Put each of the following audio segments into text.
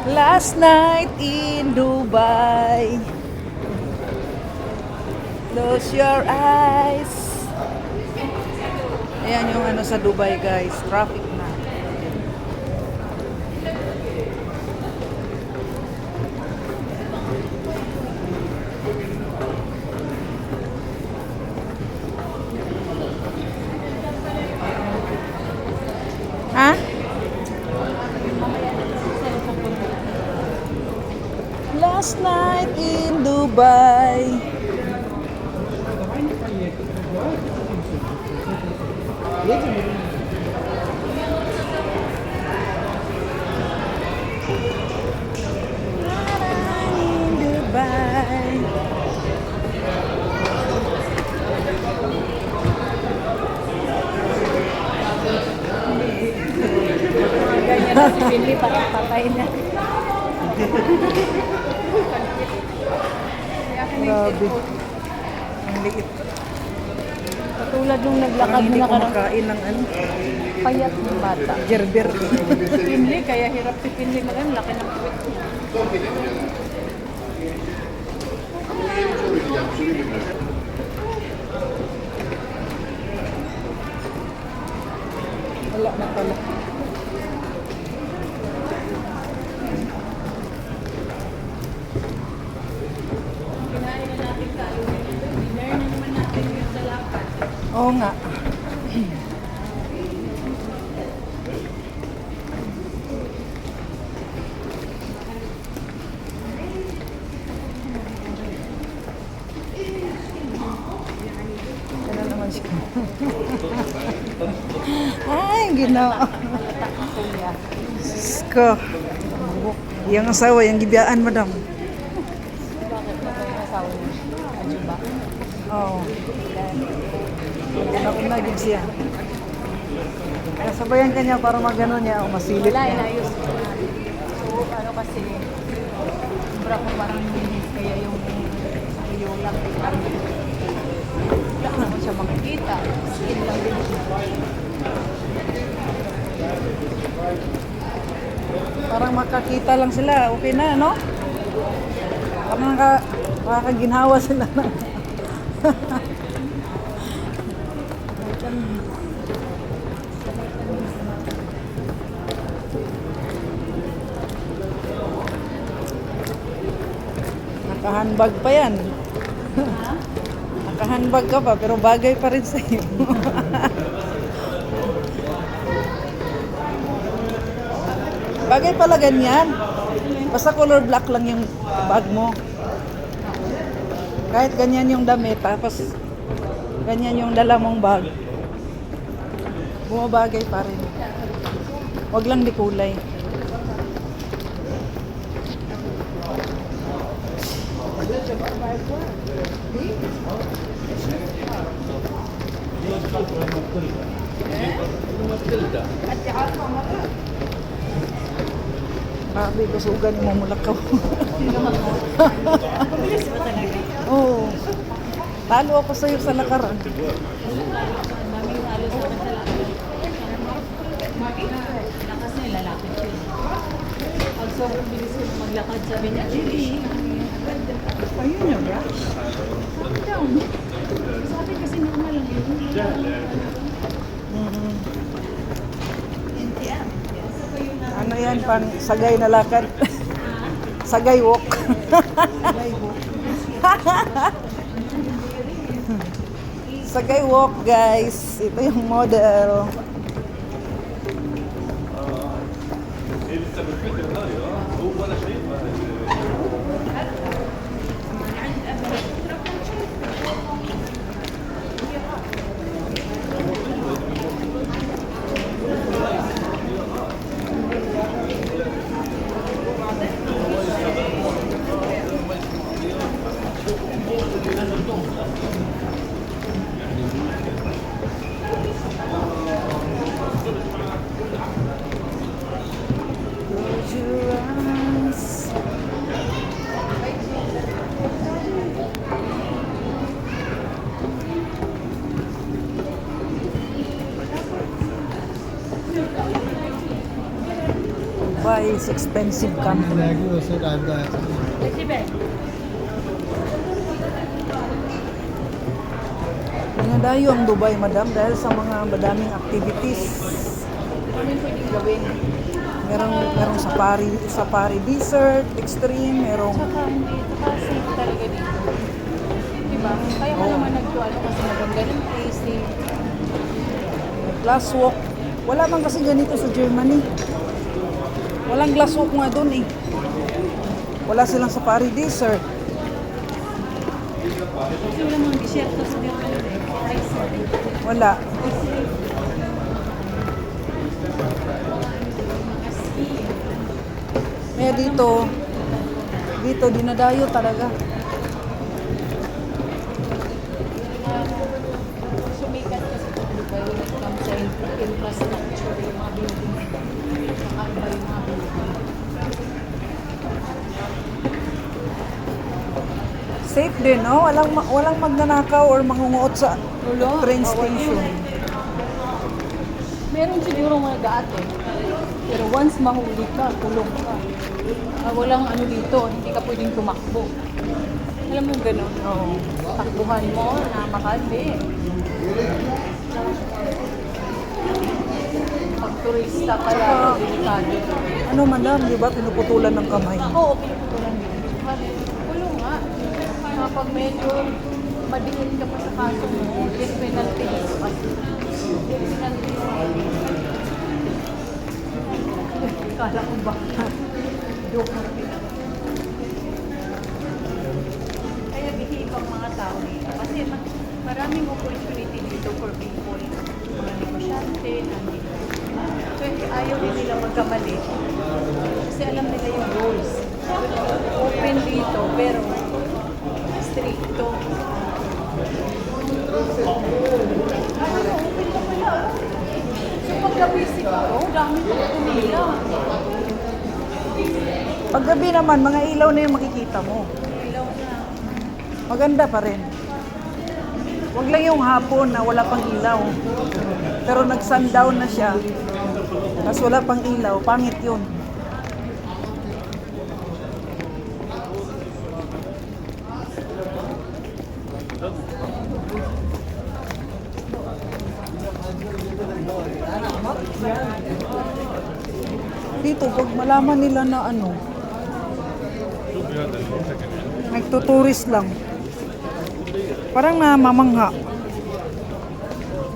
Last night in Dubai. Close your eyes. Ayan yung ano sa Dubai, guys. Traffic na. Ha? Last night in Dubai. In Dubai. Ganyan na si Pinli, patay na. Grabe. Ang liit. Katulad yung naglakad Parang hindi na ko nakarang makain ng ano. payat ng bata. Gerber. Si Pinli, kaya hirap si Pinli mag-ano, laki ng puwit niya. Wala na pala. Kinain na natin kalunin ito. Dinner na naman natin yung dalapan. Oo nga. Ano naman siya? Ay, ginawa. Halata ka kuya. Sko. Yang asawa, yang gibiyaan, madam. Bakit ba kayo nasawa niya? Adyo ba? Oo. Una gid siya. Kasabayan kanya para magano niya o masilip Wala, niya. inayos ko na. So, ano kasi, sobra ko parang linis. Kaya yung lang wala naman siya makikita. Skin lang din siya. Parang makakita lang sila, okay na, no? Parang makakaginhawa sila na. Nakahandbag pa yan. Nakahandbag ka pa, pero bagay pa rin sa'yo. Bagay pala ganyan. Basta color black lang yung bag mo. Kahit ganyan yung damit, tapos ganyan yung dala mong bag. Bumabagay pa rin. Huwag lang di kulay. Grabe, kusugan mo mulakaw. Mabilis ba talaga? Oo. Talo ako sa'yo sa lakaran. Ang daming halos sa lalaki. Lakas na yung lalaki siya. Pag sobrang bilis ko maglakad, sabi niya, Jilly, Ayun yung brush. sabi kasi normal lang yun. Mm-hmm. Ano yan, pang sagay na lakad. Sagay walk. Sagay walk. Sagay walk, guys. Ito yung model. Close your eyes. Dubai is expensive country. Maggi वैसे टाइप का है Dinadayo ang Dubai, madam, dahil sa mga madaming activities. Ano pwedeng gawin? Merong safari desert, extreme, merong Tsaka hindi, tsaka safe talaga dito. Diba? Kaya ka naman nagtuano kasi maganda ng place eh. glass walk. Wala man kasi ganito sa Germany. Walang glass walk nga doon eh. Wala silang safari desert. Kasi wala mga disyerto sa dito eh. Rice eh. Wala. Kaya dito dinadayo talaga. Sumikat kasi ito Dubai when it comes sa infrastructure, yung mga building. Kakaiba yung mga building. Safe din, no? Walang magnanakaw or mangunguot sa train station. Meron siguro mga gaat eh. Pero once mahuli ka, kulong ka. Walang ano dito, hindi ka pwedeng tumakbo. Alam mo gano'n? Oo. Takbuhan mo na makali. Pag turista ka lang, delikado. Ano madam, di ba? Pinuputulan ng kamay. Oo, pinuputulan mo. Kulong nga. Kapag medyo madiin ka pa sa kaso mo, death penalty dito kasi. Death penalty kala ko ba? Joke mo na. Kaya bihibang mga tao dito. Kasi maraming opportunity dito for people. Mga negosyante, nandito. So ayaw din nila magkamali. Kasi alam nila yung rules. Open dito, pero stricto. Ano, open ka pala. So paggabi siguro, dami ko kumila. Paggabi naman, mga ilaw na yung makikita mo. Ilaw na. Maganda pa rin. Huwag lang yung hapon na wala pang ilaw. Pero nag-sundown na siya. Tapos wala pang ilaw. Pangit yun. Dito, pag malaman nila na ano, nagtuturist lang. Parang namamangha.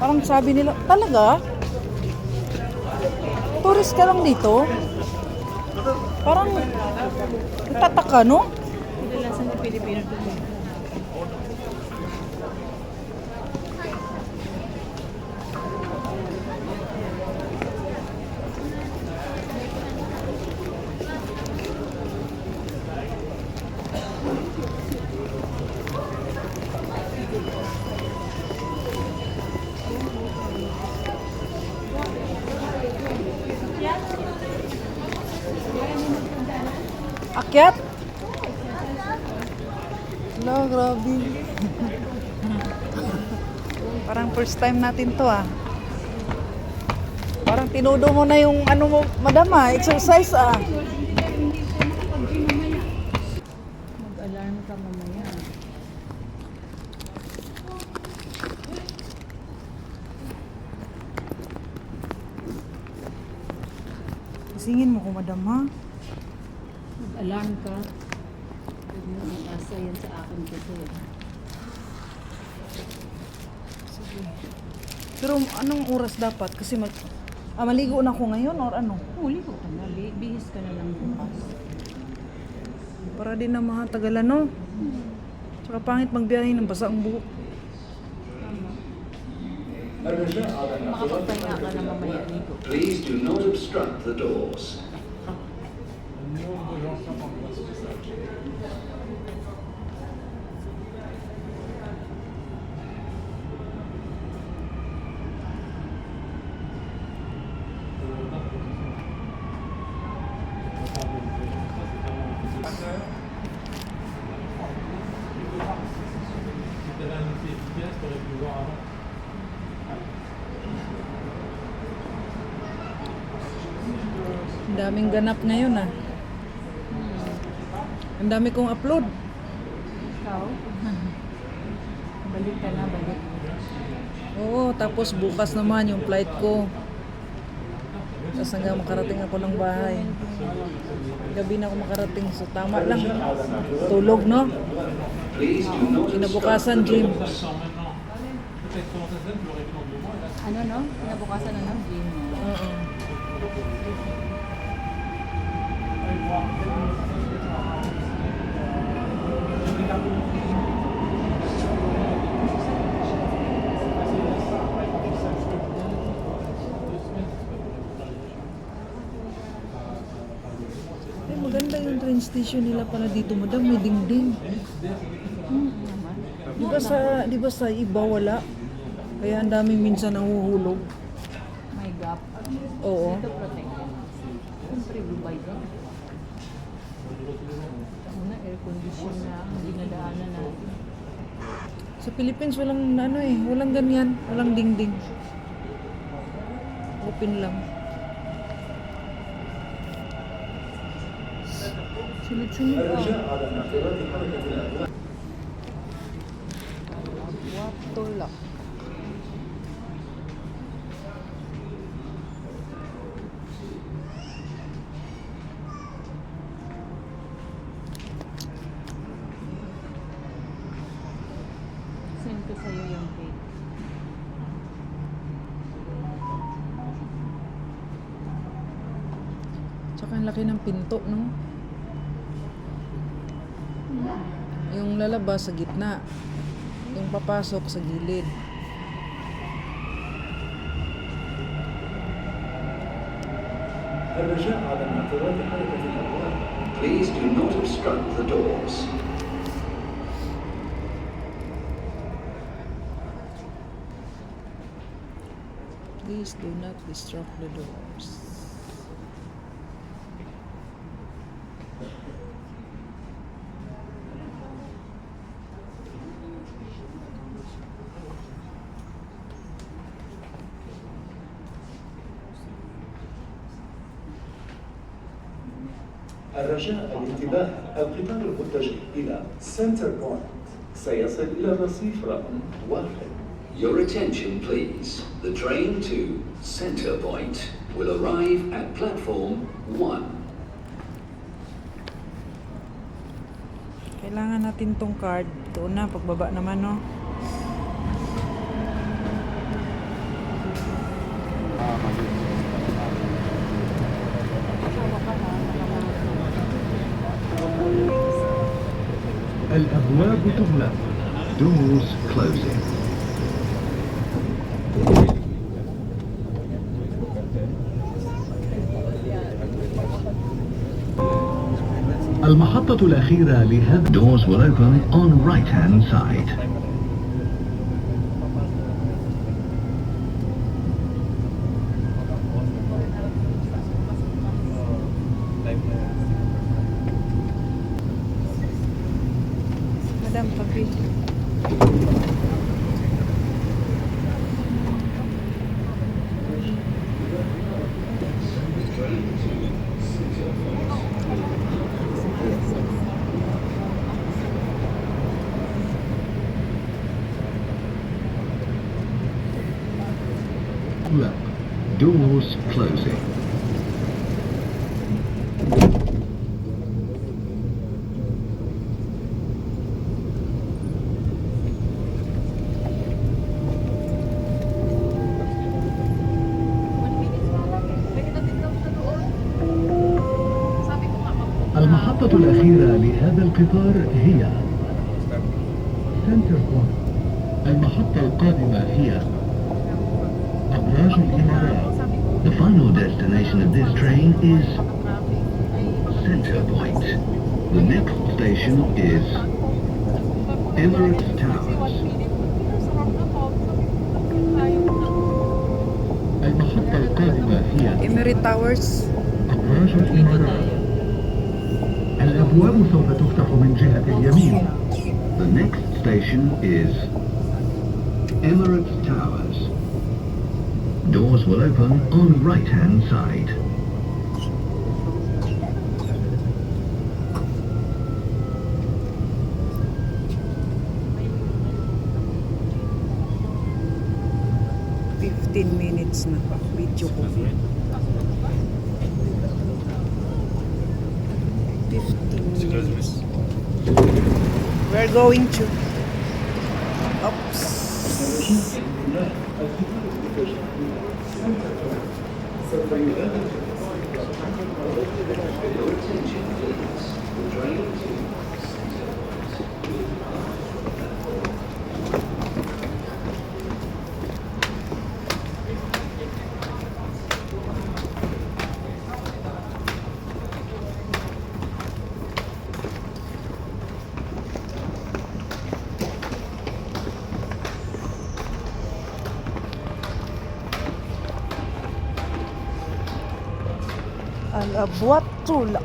Parang sabi nila, talaga? Tourist ka lang dito? Parang tataka, no? Kadalasan ng Pilipino dito. Akyat? Wala, grabe. Parang first time natin to ah. Parang tinudo mo na yung ano mo, madam ah, exercise ah. Mag-alarm ka mamaya. Singin mo ko madam ha. Mag-alarm ka. Huwag mo ipasa yan sa akin kasi. Pero anong oras dapat? Kasi maligo na ako ngayon or ano? Huli ko ka na. Bihis ka na lang bukas. Para din na mahatagalan no? Tsaka pangit magbiyahe ng basa ang buhok. Makapagpahinga ka na mamaya, Nico. Please do not obstruct the doors. Ang daming ganap ngayon ah. Ang dami kong upload. Ikaw? Balik ka na, balik. Oo, tapos bukas naman yung flight ko. Tapos hanggang makarating ako ng bahay. Gabi na ako makarating. So tama lang. Tulog, no? Please do not obstruct Kinabukasan, the gym. doors. Ano no? Kinabukasan na ng gym. Oo. Eh, maganda yung train station nila pala dito, madam. May dingding. Di ba sa iba wala? Kaya ang daming minsan nahuhulog. May gap. Oo. Ito protected. Siyempre, Dubai ka. Una, air condition na ang dinadaanan natin. Sa Philippines walang walang ganyan, walang dingding. Open lang. Sunod-sunod pa. What tulak? Send ko sa'yo yung cake. Tsaka ang laki ng pinto, no? Yung lalabas sa gitna. Yung papasok sa gilid. الرجاء على انعطاف حركة الأبواب. Please do not obstruct the doors. Please do not disrupt the doors. الرجاء الانتباه، القطار المتجه إلى سنتر بوينت سيصل إلى الرصيف رقم 1. Your attention, please. The train to Center Point will arrive at platform 1. Kailangan natin tong card. Doon na, pagbaba naman, no? الأبواب تغلق. Doors closing. المحطة الأخيرة لهذا Doors will open on right-hand side. Madam, kape. Look. Doors closing. المحطة الأخيرة لهذا القطار هي سنتر بوينت. المحطة القادمة هي أبراج الإمارات. The final destination of this train is Center Point. The next station is Emirates Towers. المحطة القادمة هي Emirate Towers. أبراج الإمارات. الأبواب سوف تفتح من جهة اليمين. The next station is Emirates Towers. Doors will open on right-hand side. minutes na video ko. 15 minutes. We're going to. Oops. Alabuat tulak.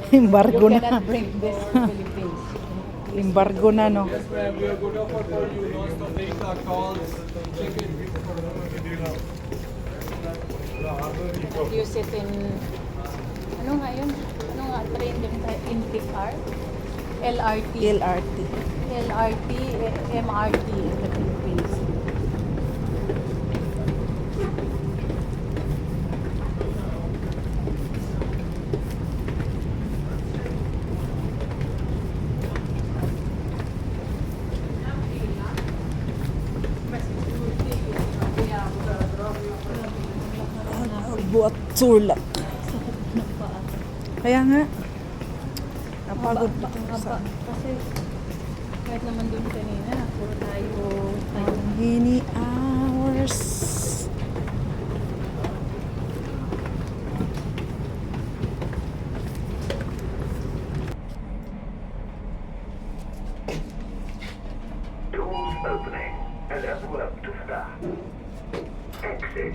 Embargo You na. cannot bring this to Philippines. Embargo na, no? Use it in, ano nga yun? Ano nga train din tayo? IntiCar? LRT. LRT. LRT, MRT in the Philippines. Alabuat tulak. Kaya nga. Napagod Haba, dito haba. sa Kasi kahit naman doon kanina, puro tayo. many hours. Doors opening الأبواب تفتح. Exit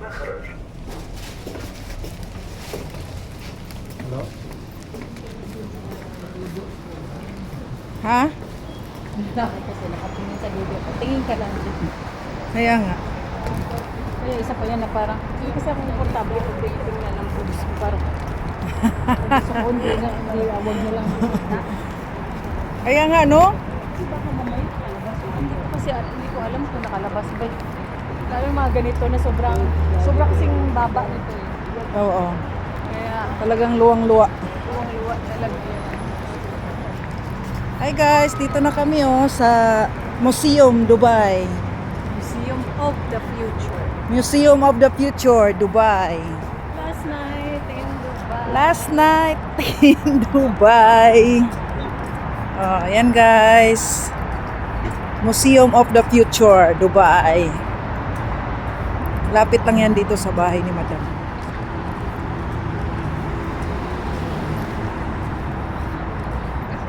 مخرج. Ha? Bakit kasi nakatingin sa video ko. Tingin ka lang dito. Kaya nga. Kaya isa pa yan na parang, hindi kasi ako komportable kung tingnan ng pulis ko. Parang, gusto ko hindi na, hindi, wag na lang. Kaya nga, no? Kasi baka mamaya nakalabas. Hindi ko kasi, hindi ko alam kung nakalabas ba. Lalo yung mga ganito na sobrang kasing baba nito eh. Oo. Kaya, Talagang luwang-luwa. luwang-luwa talaga yun. Hi guys, dito na kami sa Museum, Dubai. Museum of the Future. Museum of the Future, Dubai. Last night in Dubai. Last night in Dubai. Oh, ayan guys. Museum of the Future, Dubai. Lapit lang yan dito sa bahay ni Madam.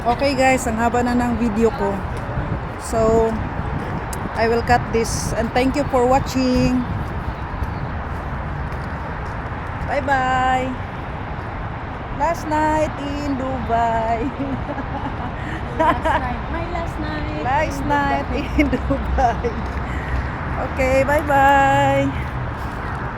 Okay guys, ang haba na ng video ko. So, I will cut this and thank you for watching. Bye-bye. Last night in Dubai. Last night. My last night. Last night in Dubai. Okay, bye-bye.